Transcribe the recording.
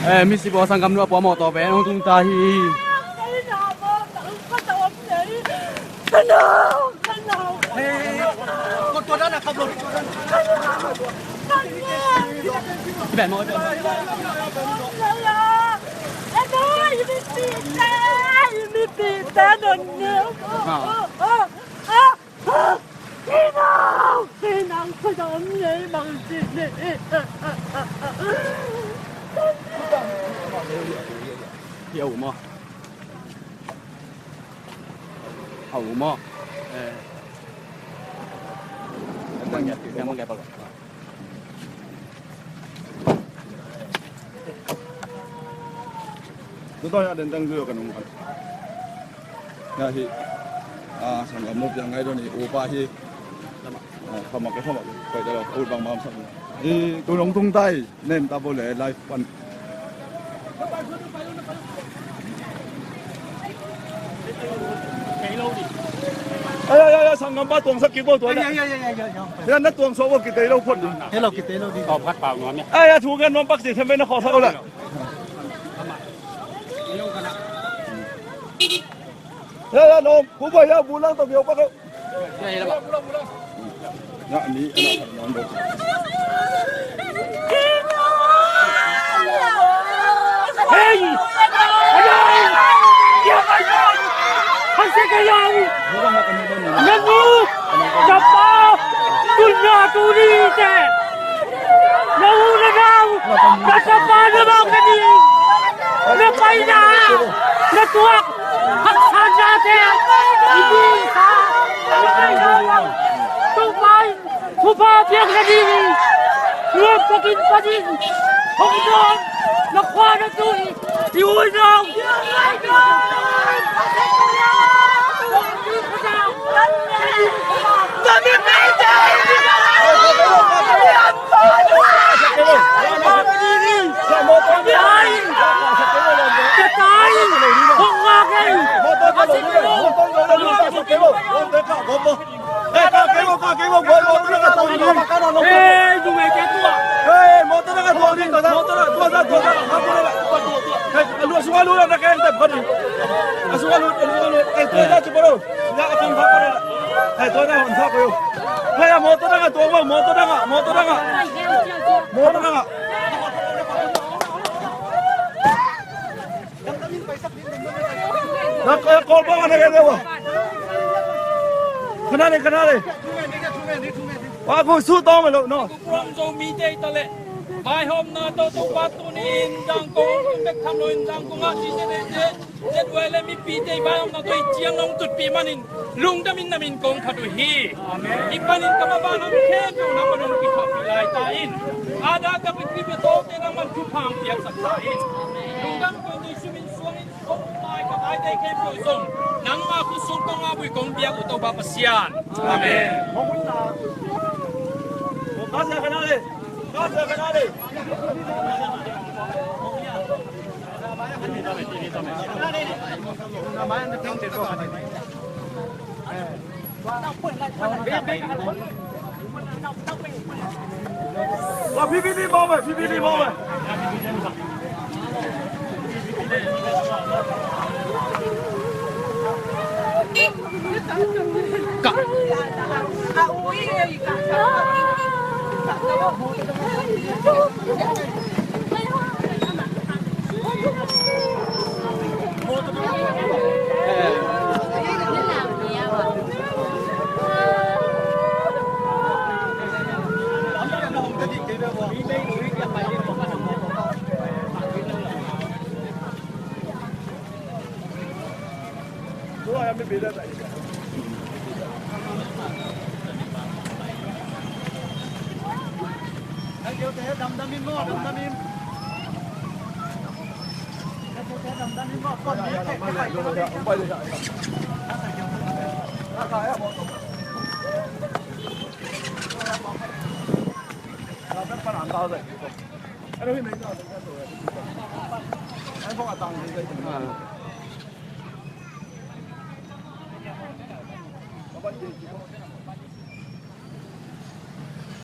Missy bỏ sang cầm nữa bỏ mỏ tỏ bé ông tung ta hi con tuột đó là không lột cái bẻ mỏi em ơi mi pita đồn nhiều khi nào tôi đón nhảy bằng gì hiểu mà hậu mà em mang cái bao chúng tôi đã đến tăng dừa cái nông sản nhà thì sản phẩm một dạng ngay đó thì opa thì không mặc phải là ôi bằng mắm sẵn thì tôi nông tung tay nên ta vô lệ live one sản phẩm ba tuồng sắc kiếm bao tuổi đấy thế nó tuồng số vào cái tế lâu phun rồi thế là cái tế đâu đi có phát bảo nó nhé thu cái nón bác sĩ thêm bên nó khó sao lại thế là nó cũng vậy á bù lăng tập hiệu bác ơi dạ ní anh làm được hey anh sẽ cái gì nhân ngư chập bao dunia tu đi thế đâu là đâu đã chập bao nó bao cái gì nó bay ra nó tuột hắt san ra thế đi xa tu bay tu ba tiếng cái gì luôn có gì không được nó qua nó tụi yêu nhau Tôi biết mấy đây tôi đang hồn thác rồi. Hay là một tôi đang tuồng vào, một tôi đang ạ. Nó có con bao này đâu à? Khana này. Quá vui su to mà lộ nó. Mai hôm nay tôi bắt tôi in giang công việc tham luận giang công ăn gì thế chết vậy là mi pi đây mai hôm nay tôi chiang nông tụt pi manin lung đam in namin công khát đuổi hi ipanin kama ba nam khen yo nam man ki thọ pi lai ta in ada ka pi pi to te nam man chu phang piak sak ta in lung đam ko ni sumin suang in kom mai ka ai dai khen yo song nang ma ku song kong a bui kong piak u to ba pasian amen Có giờ cái nào đi. PPT bom rồi. Em bị đây. Anh kêu thế đâm im ngõ, đâm im. Đâm im ngõ, con này phải quay lại. Anh không tăng gì đây. Nó vẫn gì